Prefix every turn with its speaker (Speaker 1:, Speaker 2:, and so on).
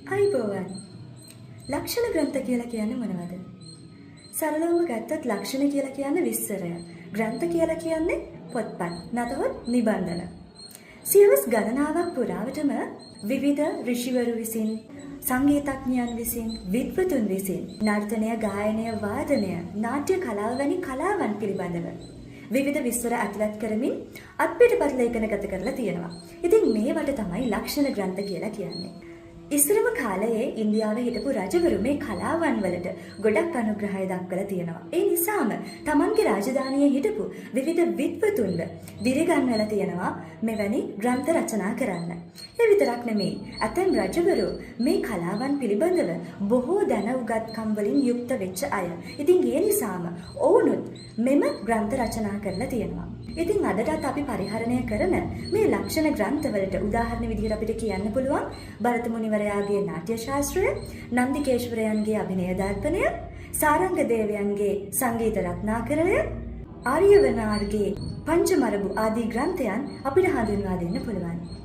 Speaker 1: අයිබෝවන් ලක්ෂණ ග්‍රන්ථ කියලා කියන්නේ මොනවද? සරලවම ගත්තොත් ලක්ෂණ කියලා කියන්නේ විස්තරය. ග්‍රන්ථ කියලා කියන්නේ පොත්පත් නැතහොත් නිබන්ධන. සියවස් ගණනාවක් පුරාවටම විවිධ ඍෂිවරු විසින් සංගීතඥයන් විසින් විද්වතුන් විසින් නර්තනය, ගායනය, වාදනය, නාට්‍ය කලාව වැනි කලාවන් පිළිබඳව විවිධ විස්තර ඇතුළත් කරමින් අත්පිටපත් ලේඛන ගත කරලා තියෙනවා. ඉතින් මේවට තමයි ලක්ෂණ ග්‍රන්ථ කියලා කියන්නේ. ඉස්සරම කාලයේ ඉන්දියාවේ හිටපු රජවරු මේ කලාවන් වලට ගොඩක් අනුග්‍රහය දක්වලා තියෙනවා. ඒ නිසාම තමන්ගේ රාජධානියේ හිටපු විවිධ විද්වතුන්ව දිරිගන්වලා තියෙනවා මෙවැනි ග්‍රන්ථ රචනා කරන්න. ඒ විතරක් නෙමෙයි. ඇතැම් රජවරු මේ කලාවන් පිළිබඳව බොහෝ දැන උගත්කම් වලින් යුක්ත වෙච්ච අය. ඉතින් ඒ නිසාම ඔවුනුත් මෙම ග්‍රන්ථ රචනා කරලා තියෙනවා. ඉතින් අදටත් අපි පරිහරණය කරන මේ ලක්ෂණ ග්‍රන්ථවලට උදාහරණ විදිහට අපිට කියන්න පුළුවන් භරත මුනිවරයාගේ නාට්‍ය ශාස්ත්‍රය, නන්දිකේශ්වරයන්ගේ අභිනය දර්පණය, සාරංග දේවයන්ගේ සංගීත රත්නාකරණය, ආර්යවනාර්ගේ පංචමරබු ආදී ග්‍රන්ථයන් අපිට හඳුන්වා දෙන්න පුළුවන්.